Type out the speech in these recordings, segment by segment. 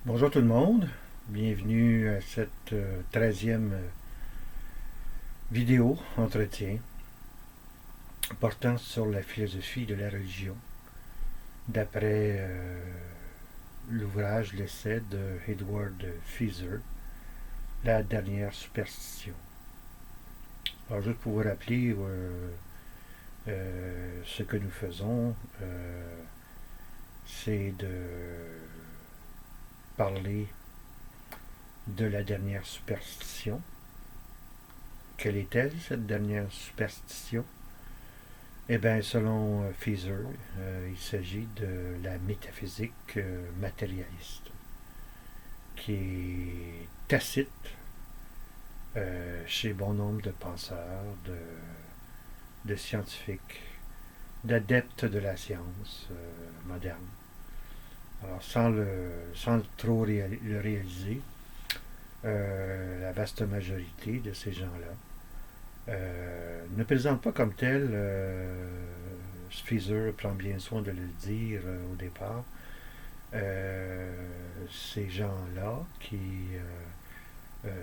Bonjour tout le monde, bienvenue à cette 13e vidéo entretien portant sur la philosophie de la religion d'après l'ouvrage, l'essai de Edward Feser, La dernière superstition. Alors juste pour vous rappeler ce que nous faisons, c'est de parler de la dernière superstition. Quelle est-elle, cette dernière superstition? Eh bien, selon Feser, il s'agit de la métaphysique matérialiste, qui est tacite chez bon nombre de penseurs, de scientifiques, d'adeptes de la science moderne. Alors, sans trop le réaliser, la vaste majorité de ces gens-là ne présente pas comme tel, Feser prend bien soin de le dire au départ, ces gens-là qui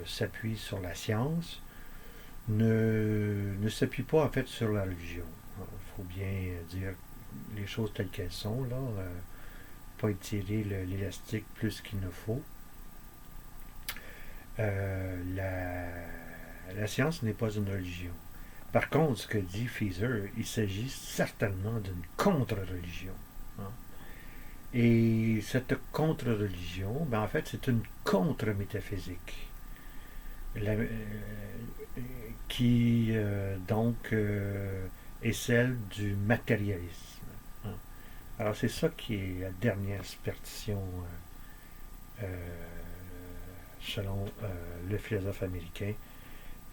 s'appuient sur la science ne s'appuient pas en fait sur la religion. Il faut bien dire les choses telles qu'elles sont, là, pas étirer l'élastique plus qu'il ne faut. La science n'est pas une religion. Par contre, ce que dit Feser, il s'agit certainement d'une contre-religion. Hein. Et cette contre-religion, ben en fait, c'est une contre-métaphysique qui, est celle du matérialisme. Hein. Alors, c'est ça qui est la dernière superstition selon le philosophe américain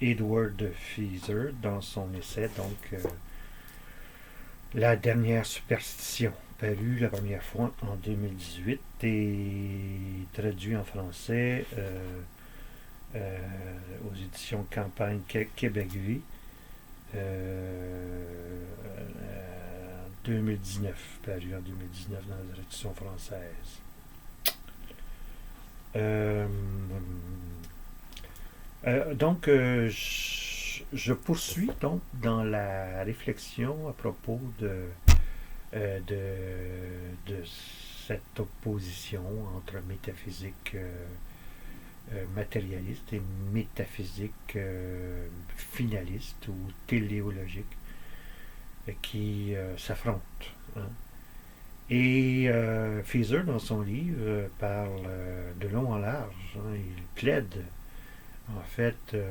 Edward Feser dans son essai, La dernière superstition, paru la première fois en 2018 et traduit en français aux éditions Campagne Québec Vie 2019, paru en 2019 dans la traduction française. Euh, je poursuis donc dans la réflexion à propos de cette opposition entre métaphysique matérialiste et métaphysique finaliste ou téléologique qui s'affrontent. Hein. Et Feser, dans son livre, parle de long en large. Hein, il plaide, en fait, euh,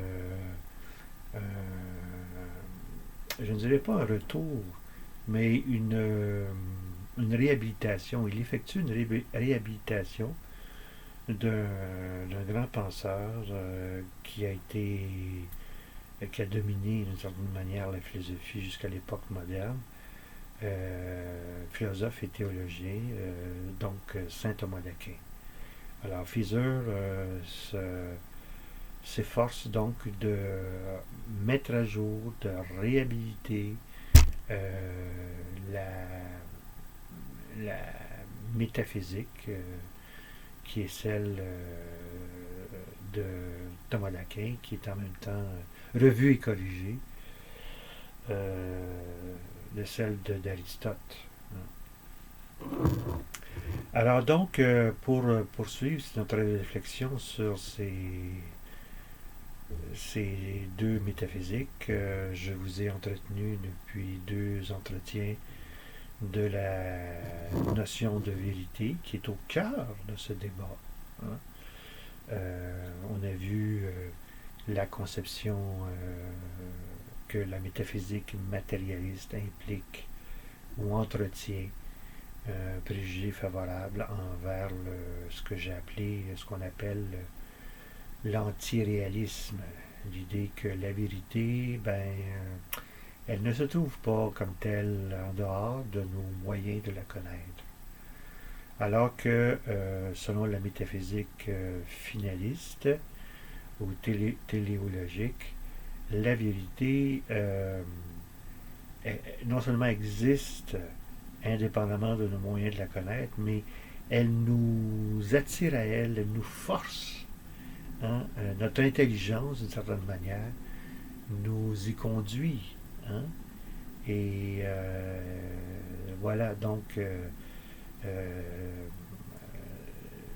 je ne dirais pas un retour, mais une réhabilitation. Il effectue une réhabilitation d'un grand penseur qui a dominé d'une certaine manière la philosophie jusqu'à l'époque moderne, philosophe et théologien, Saint Thomas d'Aquin. Alors Feser s'efforce donc de mettre à jour, de réhabiliter la, la métaphysique qui est celle de Thomas d'Aquin, qui est en même temps revue et corrigée de celle d'Aristote. Alors donc, pour poursuivre notre réflexion sur ces deux métaphysiques, je vous ai entretenu depuis deux entretiens de la notion de vérité qui est au cœur de ce débat. Hein. On a vu la conception que la métaphysique matérialiste implique ou entretient préjugés favorables envers ce que j'ai appelé, ce qu'on appelle l'antiréalisme. L'idée que la vérité, elle ne se trouve pas comme telle en dehors de nos moyens de la connaître. Alors que, selon la métaphysique finaliste ou téléologique, la vérité non seulement existe indépendamment de nos moyens de la connaître, mais elle nous attire à elle, elle nous force. Hein, notre intelligence, d'une certaine manière, nous y conduit. Hein, et voilà, donc,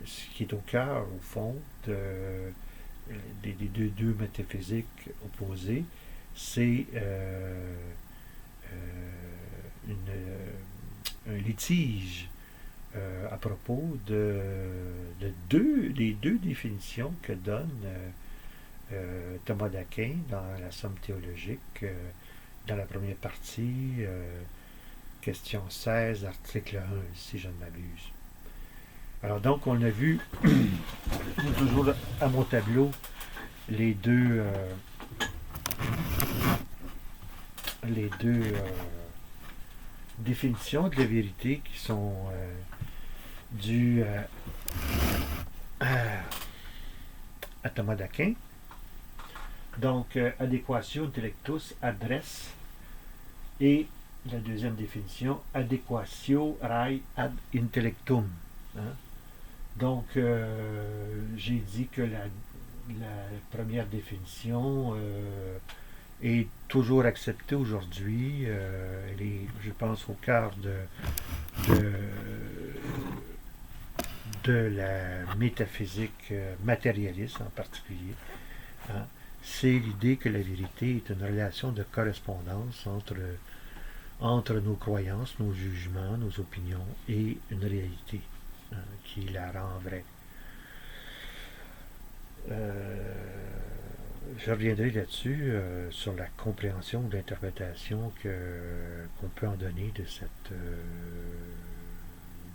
ce qui est au cœur, au fond, des deux métaphysiques opposées, c'est un litige à propos des deux définitions que donne Thomas d'Aquin dans la Somme théologique, dans la première partie, question 16, article 1, si je ne m'abuse. Alors donc, on a vu, toujours à mon tableau, les deux définitions de la vérité qui sont dues à Thomas d'Aquin. Donc, adequatio intellectus adresse, et la deuxième définition, adequatio rai ad intellectum. Hein? Donc, j'ai dit que la première définition est toujours acceptée aujourd'hui. Elle est, je pense, au cœur de la métaphysique matérialiste en particulier. Hein? C'est l'idée que la vérité est une relation de correspondance entre nos croyances, nos jugements, nos opinions et une réalité qui la rend vraie. Je reviendrai là-dessus sur la compréhension ou l'interprétation qu'on peut en donner de cette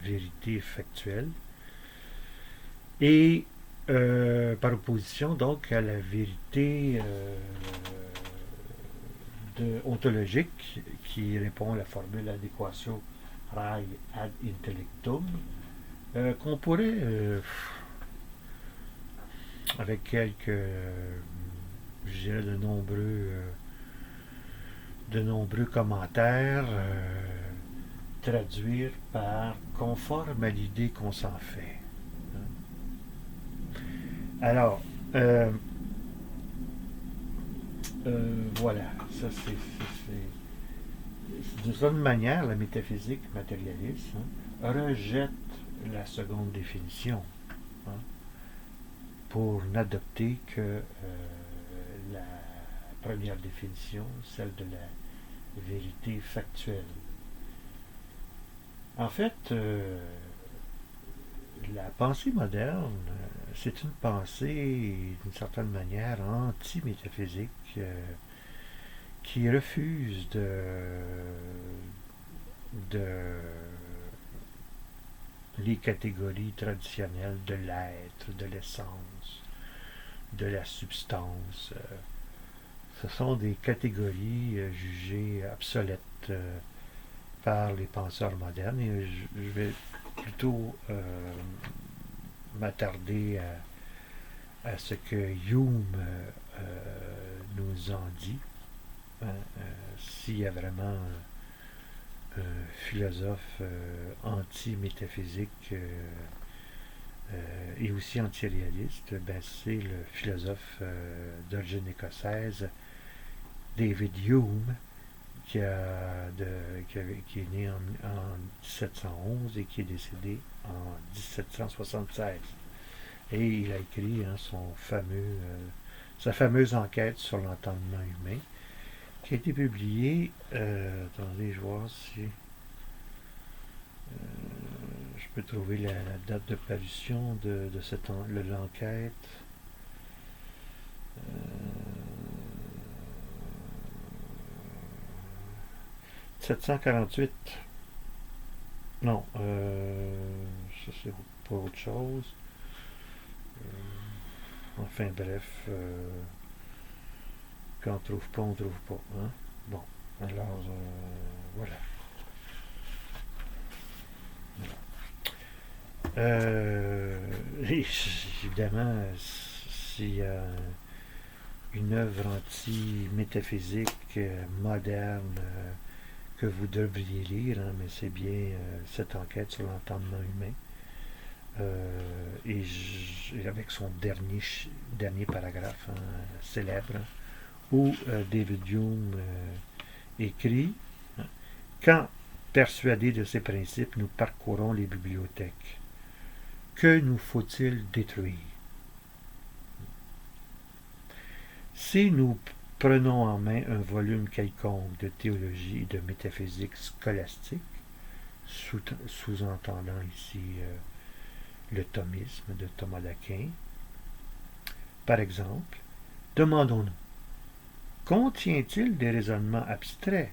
vérité factuelle. Et par opposition donc à la vérité ontologique qui répond à la formule adéquatio rai ad intellectum, qu'on pourrait avec quelques je dirais de nombreux commentaires traduire par conforme à l'idée qu'on s'en fait. Alors, voilà, ça c'est d'une certaine manière, la métaphysique matérialiste rejette la seconde définition pour n'adopter que la première définition, celle de la vérité factuelle. En fait, la pensée moderne, c'est une pensée, d'une certaine manière, anti-métaphysique, qui refuse les catégories traditionnelles de l'être, de l'essence, de la substance. Ce sont des catégories jugées obsolètes par les penseurs modernes, et je vais plutôt m'attarder à ce que Hume nous en dit. S'il y a vraiment un philosophe anti-métaphysique et aussi anti-réaliste, c'est le philosophe d'origine écossaise David Hume, qui est né en 1711 et qui est décédé en 1776. Et il a écrit sa fameuse enquête sur l'entendement humain, qui a été publiée, attendez, je vais voir si je peux trouver la date de parution de l'enquête. 748. Non, ça c'est pas autre chose. Enfin bref, quand on trouve pas, on trouve pas. Hein? Bon, alors voilà. Évidemment, s'il y a une œuvre anti-métaphysique moderne que vous devriez lire, mais c'est bien cette enquête sur l'entendement humain Et avec son dernier paragraphe célèbre, où David Hume écrit quand, persuadés de ces principes, nous parcourons les bibliothèques, que nous faut-il détruire? Si nous prenons en main un volume quelconque de théologie et de métaphysique scolastique, sous-entendant ici le thomisme de Thomas d'Aquin, par exemple, demandons-nous, contient-il des raisonnements abstraits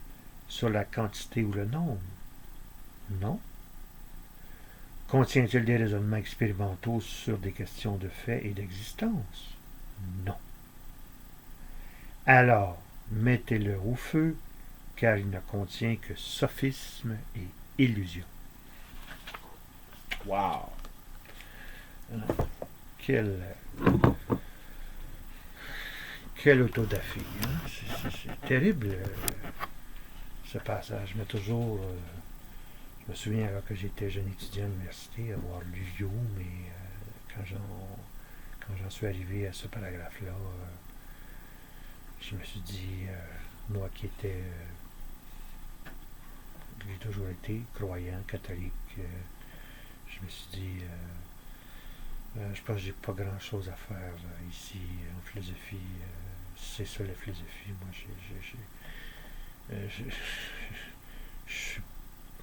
sur la quantité ou le nombre? Non. Contient-il des raisonnements expérimentaux sur des questions de fait et d'existence? Non. Alors, mettez-le au feu, car il ne contient que sophisme et illusion. Wow! Quel autodafé, hein? C'est terrible, ce passage. Mais toujours, je me souviens alors que j'étais jeune étudiant à l'université, avoir lu Hume, et quand j'en suis arrivé à ce paragraphe-là, je me suis dit, moi qui étais, j'ai toujours été croyant, catholique, je me suis dit, je pense que j'ai pas grand-chose à faire ici en philosophie. C'est ça la philosophie. Moi, je suis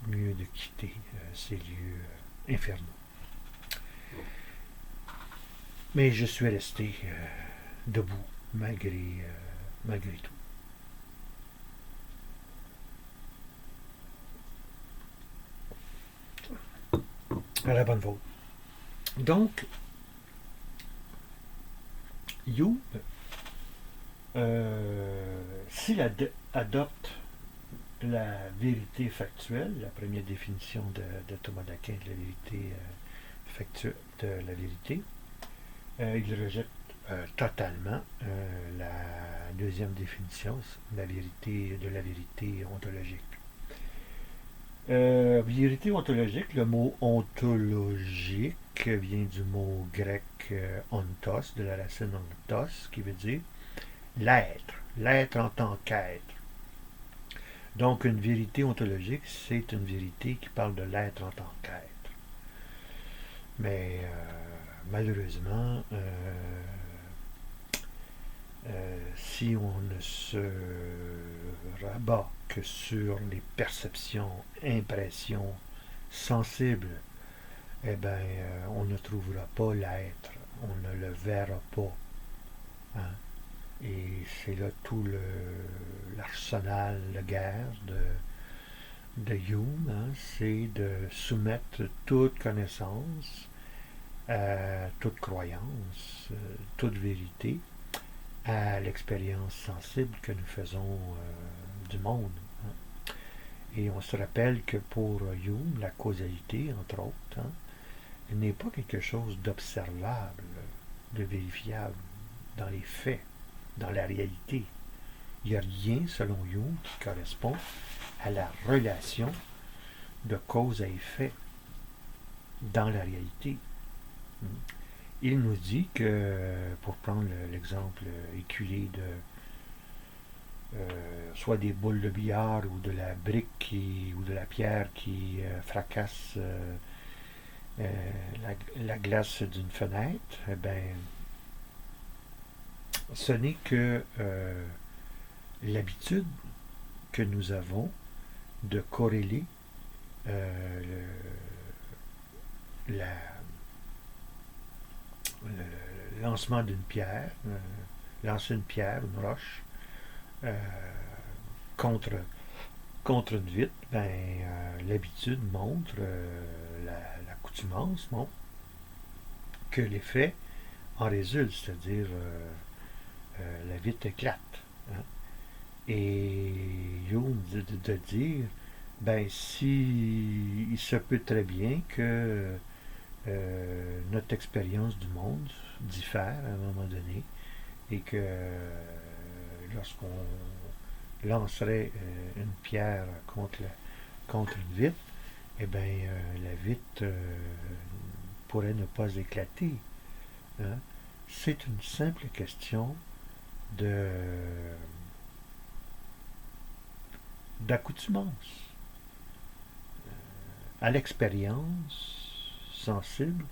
mieux de quitter ces lieux infernaux. Mais je suis resté debout malgré tout. À la bonne vote. Donc, Hume, s'il adopte la vérité factuelle, la première définition de Thomas d'Aquin de la vérité factuelle, de la vérité, il rejette totalement la deuxième définition, la vérité ontologique. Vérité ontologique, le mot ontologique vient du mot grec ontos, de la racine ontos, qui veut dire l'être en tant qu'être. Donc une vérité ontologique, c'est une vérité qui parle de l'être en tant qu'être. Mais malheureusement, si on ne se rabat que sur les perceptions, impressions sensibles, eh bien, on ne trouvera pas l'être, on ne le verra pas. Hein? Et c'est là tout l'arsenal de guerre de Hume, hein? C'est de soumettre toute connaissance, toute croyance, toute vérité à l'expérience sensible que nous faisons du monde. Hein? Et on se rappelle que pour Hume, la causalité, entre autres, hein, n'est pas quelque chose d'observable, de vérifiable dans les faits, dans la réalité. Il n'y a rien, selon Hume, qui correspond à la relation de cause à effet dans la réalité. Il nous dit que, pour prendre l'exemple éculé de soit des boules de billard ou de la brique ou de la pierre qui fracasse la glace d'une fenêtre, eh bien, ce n'est que l'habitude que nous avons de corréler le lancement d'une pierre, lancer une pierre, une roche, contre une vitre, ben, l'habitude montre, l'accoutumance montre que l'effet en résulte, c'est-à-dire la vitre éclate. Hein? Et Hume de dire, ben, si il se peut très bien que notre expérience du monde diffère à un moment donné et que lorsqu'on lancerait une pierre contre une vitre, eh bien, la vitre pourrait ne pas éclater. Hein. C'est une simple question de d'accoutumance à l'expérience sensible.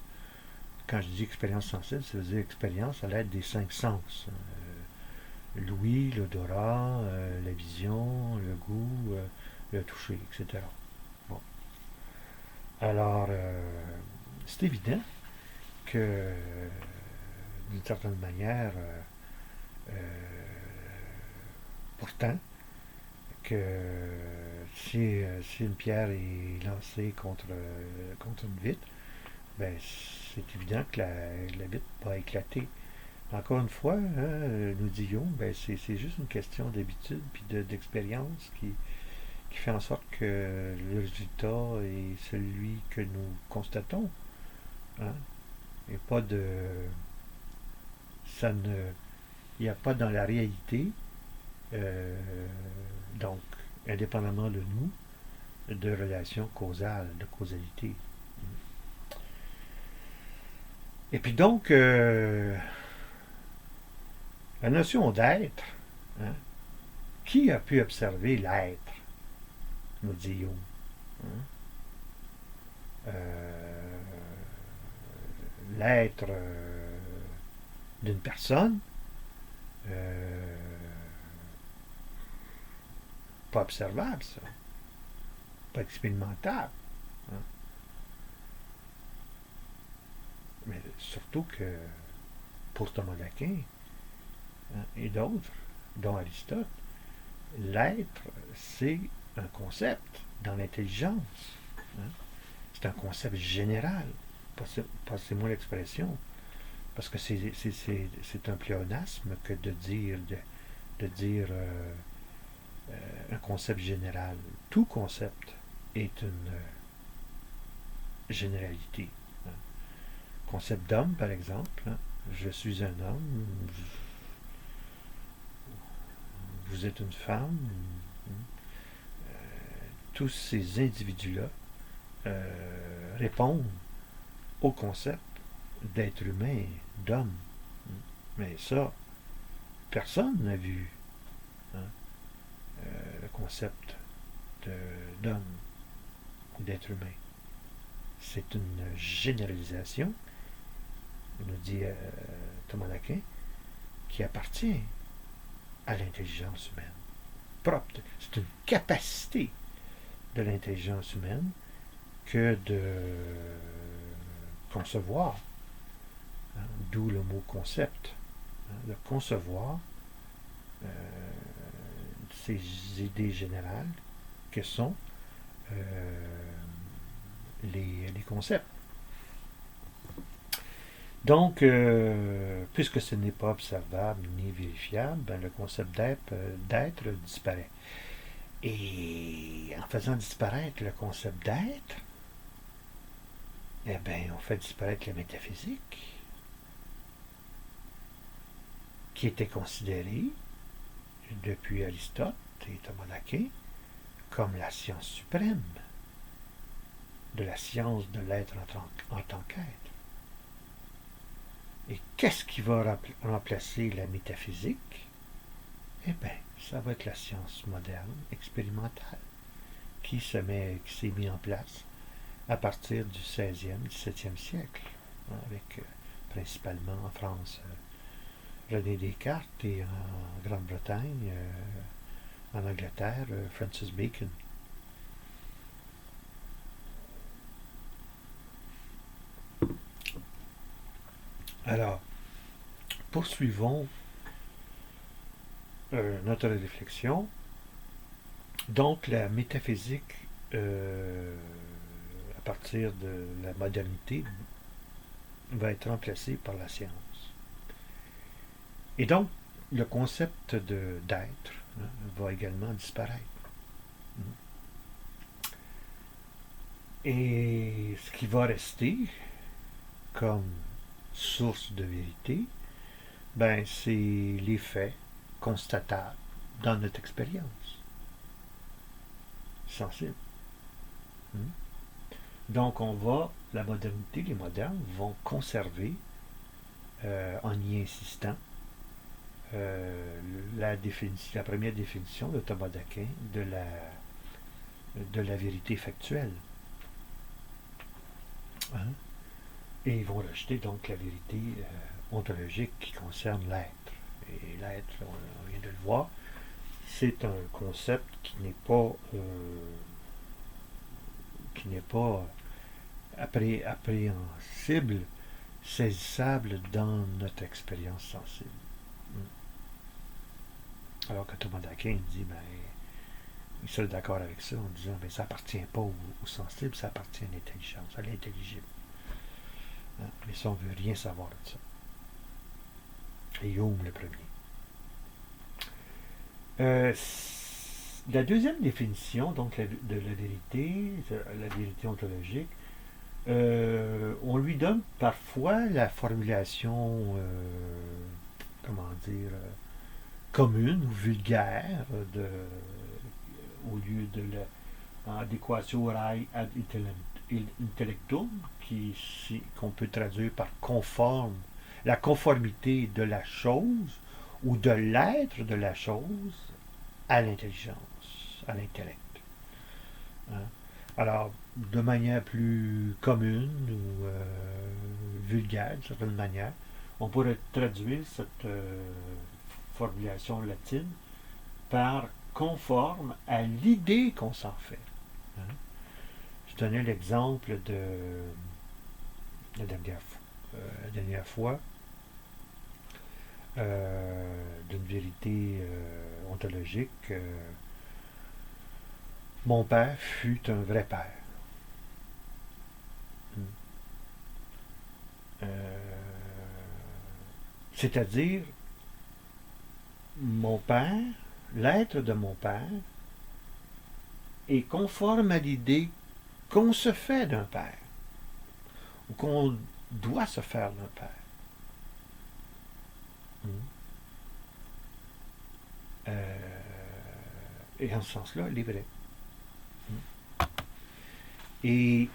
Quand je dis expérience sensible, ça veut dire expérience à l'aide des 5 sens. L'ouïe, l'odorat, la vision, le goût, le toucher, etc. Bon. Alors, c'est évident que, d'une certaine manière, pourtant, que si une pierre est lancée contre une vitre, ben, c'est évident que la vitre va éclater. Encore une fois, hein, nous disons, ben, c'est juste une question d'habitude puis d'expérience qui fait en sorte que le résultat est celui que nous constatons. Hein. Et pas de. Ça ne. Il n'y a pas dans la réalité, euh, donc, indépendamment de nous, de relation causale, de causalité. Et puis donc, la notion d'être, hein, qui a pu observer l'être, nous disons? Hein? Euh, L'être d'une personne, euh, pas observable, ça, pas expérimentable. Hein? Mais surtout que pour Thomas d'Aquin, hein, et d'autres, dont Aristote, l'être, c'est un concept dans l'intelligence. Hein? C'est un concept général. Passez-moi l'expression. Parce que c'est un pléonasme que de dire un concept général. Tout concept est une généralité. Hein. Concept d'homme, par exemple. Hein. Je suis un homme. Vous êtes une femme. Tous ces individus-là répondent au concept d'être humain, d'homme. Mais ça, personne n'a vu, hein, le concept d'homme ou d'être humain. C'est une généralisation, nous dit Thomas d'Aquin, qui appartient à l'intelligence humaine. Propre. C'est une capacité de l'intelligence humaine que de concevoir, hein, d'où le mot concept, hein, de concevoir ces idées générales que sont les concepts. Donc, puisque ce n'est pas observable ni vérifiable, ben, le concept d'être disparaît. Et en faisant disparaître le concept d'être, eh bien, on fait disparaître la métaphysique, qui était considérée, depuis Aristote et Thomas d'Aquin, comme la science suprême de la science de l'être en tant qu'être. Et qu'est-ce qui va remplacer la métaphysique? Eh bien, ça va être la science moderne, expérimentale, qui s'est mis en place à partir du 16e, 17e siècle, hein, avec principalement en France René Descartes et en Grande-Bretagne, en Angleterre, Francis Bacon. Alors, poursuivons notre réflexion. Donc, la métaphysique, à partir de la modernité, va être remplacée par la science. Et donc, le concept d'être, hein, va également disparaître. Et ce qui va rester comme source de vérité, ben, c'est les faits constatables dans notre expérience sensible. Donc, on va la modernité, les modernes vont conserver, en y insistant, la première définition de Thomas d'Aquin de la vérité factuelle. Hein? Et ils vont rejeter donc la vérité ontologique qui concerne l'être. Et l'être, on vient de le voir, c'est un concept qui n'est pas appréhensible, saisissable dans notre expérience sensible. Alors que Thomas d'Aquin dit, ben, il serait d'accord avec ça en disant, ben, ça appartient pas au sensible, ça appartient à l'intelligence, à l'intelligible. Hein? Mais ça, on ne veut rien savoir de ça. Et Hume le premier. La deuxième définition donc de la vérité ontologique, on lui donne parfois la formulation, comment dire, commune ou vulgaire au lieu de l'adéquatio orae ad intellectum, qu'on peut traduire par conforme, la conformité de la chose ou de l'être de la chose à l'intelligence, à l'intellect. Hein? Alors, de manière plus commune ou vulgaire, d'une certaine manière, on pourrait traduire cette formulation latine par conforme à l'idée qu'on s'en fait. Hein? Je donnais l'exemple de la dernière fois d'une vérité ontologique. Mon père fut un vrai père. C'est-à-dire, mon père, l'être de mon père, est conforme à l'idée qu'on se fait d'un père, ou qu'on doit se faire d'un père. Et en ce sens-là, il est vrai. Et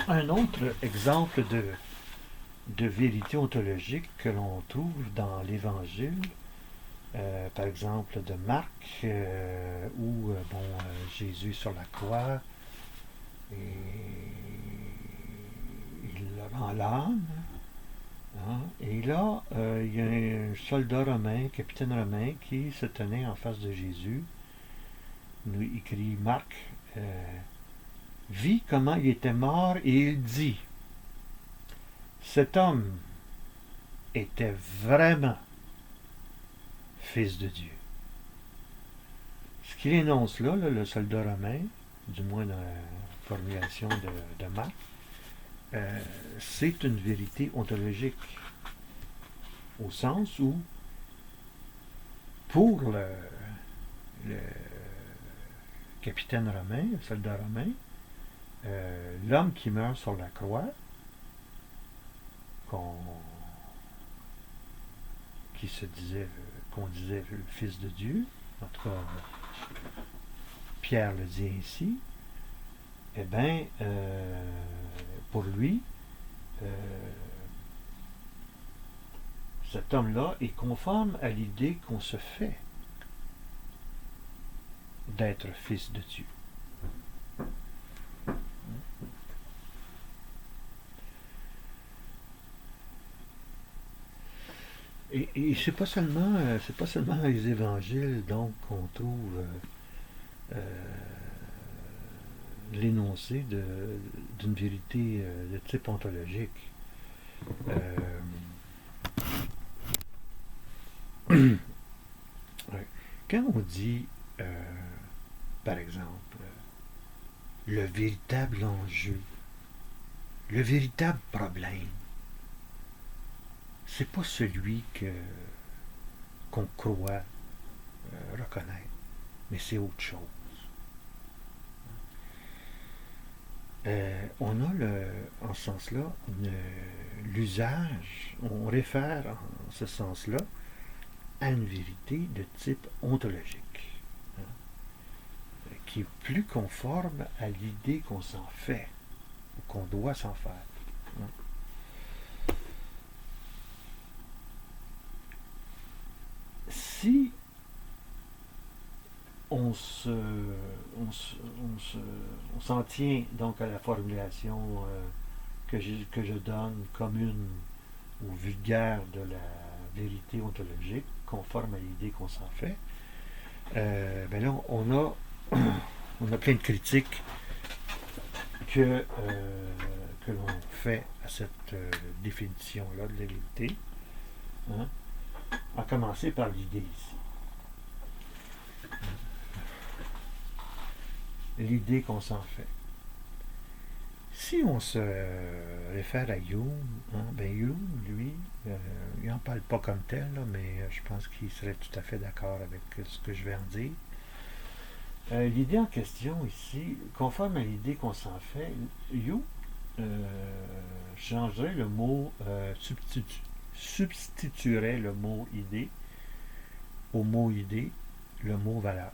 un autre exemple de vérité ontologique que l'on trouve dans l'Évangile, par exemple de Marc, où Jésus sur la croix, et il rend l'âme. Hein? Et là, il y a un soldat romain, capitaine romain, qui se tenait en face de Jésus. Nous écrit Marc, vit comment il était mort et il dit, cet homme était vraiment fils de Dieu. Ce qu'il énonce là, le soldat romain, du moins dans la formulation de Marc, c'est une vérité ontologique, au sens où, pour le capitaine romain, le soldat romain, l'homme qui meurt sur la croix, qu'on disait le Fils de Dieu, en tout cas, Pierre le dit ainsi, eh bien, pour lui, cet homme-là est conforme à l'idée qu'on se fait d'être fils de Dieu. Et c'est pas seulement dans les évangiles donc qu'on trouve l'énoncé d'une vérité de type ontologique. Quand on dit, par exemple, le véritable enjeu, le véritable problème, c'est pas celui qu'on croit reconnaître, mais c'est autre chose. On a en ce sens-là l'usage, on réfère en ce sens-là à une vérité de type ontologique. qui est plus conforme à l'idée qu'on s'en fait, ou qu'on doit s'en faire. Si on s'en tient donc à la formulation que je donne commune ou vulgaire de la vérité ontologique, conforme à l'idée qu'on s'en fait, ben là, on a plein de critiques que l'on fait à cette définition-là de la vérité. Hein? À commencer par l'idée ici. L'idée qu'on s'en fait. Si on se réfère à Hume, ben Hume, lui, il n'en parle pas comme tel, là, mais je pense qu'il serait tout à fait d'accord avec ce que je vais en dire. L'idée en question ici, conforme à l'idée qu'on s'en fait, Hume changerait le mot, substituerait le mot idée au mot idée, le mot valeur.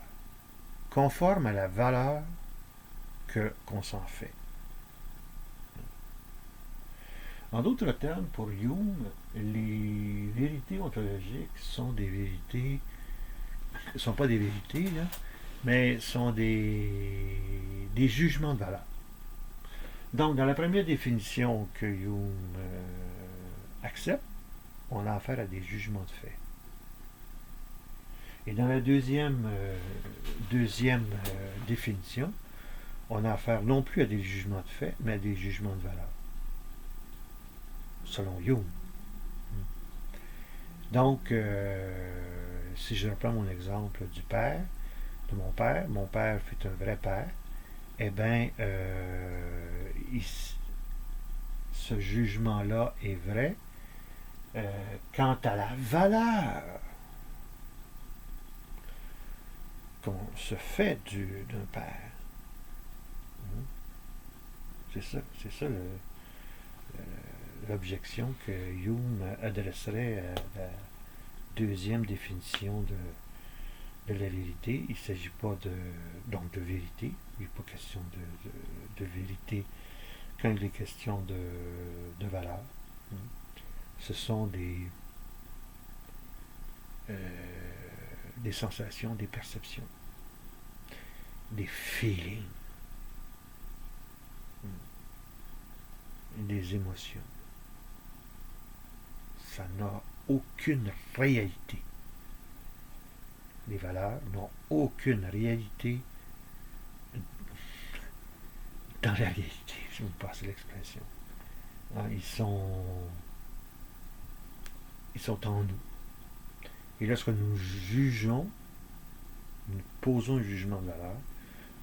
Conforme à la valeur qu'on s'en fait. En d'autres termes, pour Hume, les vérités ontologiques sont des vérités, ne sont pas des vérités, là, mais sont des jugements de valeur. Donc, dans la première définition que Hume accepte, on a affaire à des jugements de fait. Et dans la deuxième définition, on a affaire non plus à des jugements de fait, mais à des jugements de valeur. Selon Hume. Donc, si je reprends mon exemple du père, de mon père fut un vrai père, eh bien, ce jugement-là est vrai quant à la valeur qu'on se fait d'un père. C'est ça l'objection que Hume adresserait à la deuxième définition de la vérité. Il ne s'agit pas donc de vérité. Il n'est pas question de vérité quand il est question de valeur. Ce sont des sensations, des perceptions, des feelings, des émotions. Ça n'a aucune réalité. Les valeurs n'ont aucune réalité dans la réalité, si vous me passez l'expression. Ils sont en nous. Et lorsque nous jugeons, nous posons un jugement de valeur,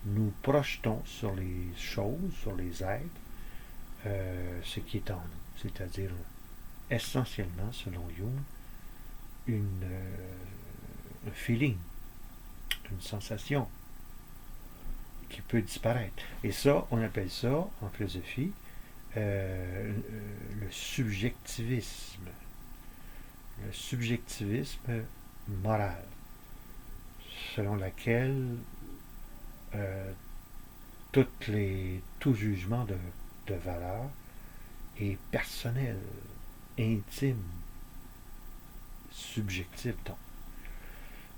nous projetons sur les choses, sur les êtres, ce qui est en nous. C'est-à-dire, essentiellement, selon Hume, un feeling, une sensation qui peut disparaître. Et ça, on appelle ça, en philosophie, le subjectivisme. Le subjectivisme moral, selon lequel tout jugement de valeur est personnel, intime, subjectif donc.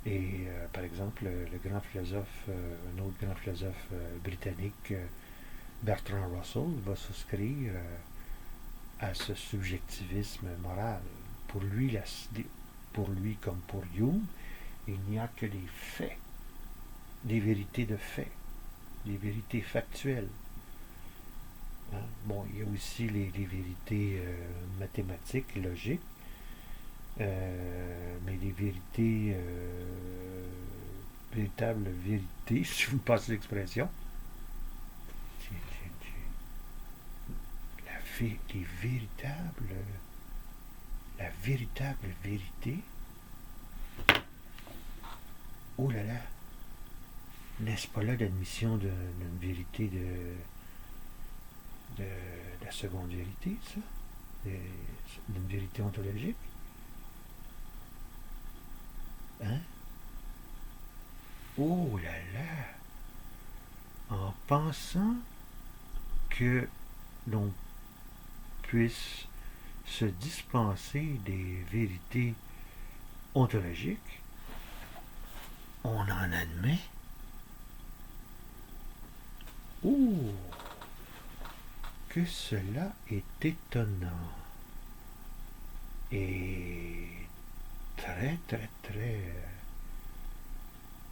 Et par exemple, le grand philosophe, un autre grand philosophe britannique, Bertrand Russell, va souscrire à ce subjectivisme moral. Pour lui, comme pour Hume, il n'y a que des faits, des vérités de faits, des vérités factuelles. Bon, il y a aussi les vérités mathématiques, logiques, mais les vérités, véritables vérités, si vous me passez l'expression, la véritable vérité, oh là là, n'est-ce pas là l'admission d'une vérité de la seconde vérité, ça? D'une vérité ontologique? Hein? Oh là là! pensant que l'on puisse se dispenser des vérités ontologiques, on en admet. Oh, que cela est étonnant et très, très, très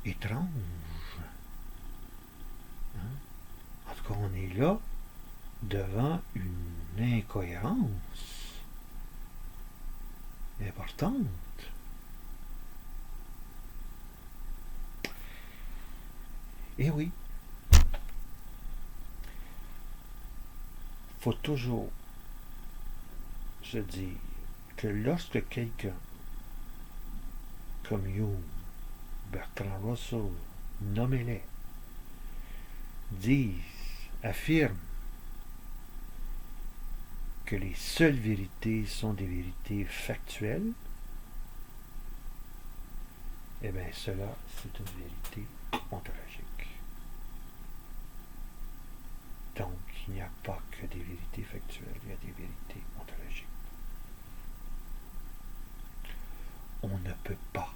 étrange. Hein? En tout cas, on est là devant une incohérence importante. Et oui, il faut toujours se dire que lorsque quelqu'un comme Jung, Bertrand Russell, nommez-les, disent, affirment que les seules vérités sont des vérités factuelles, eh bien cela, c'est une vérité ontologique. Donc, il n'y a pas que des vérités factuelles, il y a des vérités ontologiques. On ne peut pas,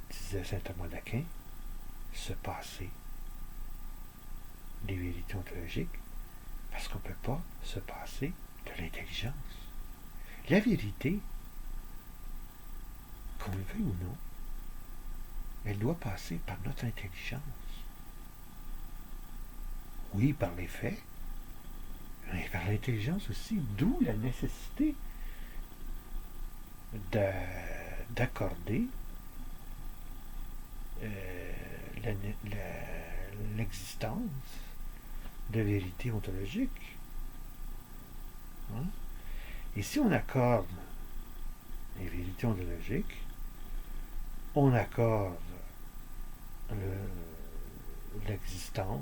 disait saint Thomas d'Aquin, se passer des vérités ontologiques parce qu'on ne peut pas se passer de l'intelligence. La vérité, qu'on le veuille ou non, elle doit passer par notre intelligence. Oui, par les faits, mais par l'intelligence aussi, d'où la nécessité d'accorder l'existence de vérités ontologiques. Hein? Et si on accorde les vérités ontologiques, on accorde l'existence,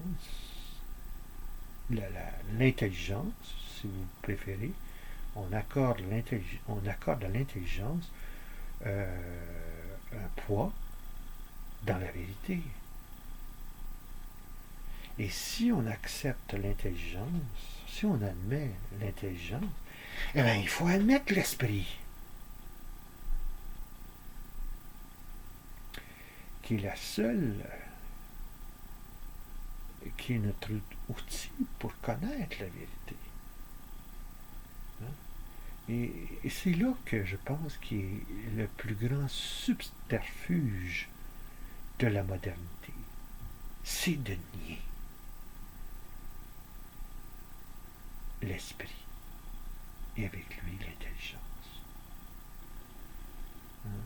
l'intelligence, si vous préférez, on accorde à l'intelligence un poids dans la vérité. Et si on accepte l'intelligence, si on admet l'intelligence, eh bien, il faut admettre l'esprit, qui est la seule, qui est notre outil pour connaître la vérité. Hein? Et c'est là que je pense qu'il est le plus grand subterfuge de la modernité. C'est de nier l'esprit et avec lui l'intelligence. Hein?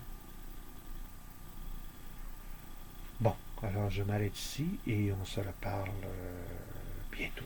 Bon, alors je m'arrête ici et on se reparle bientôt.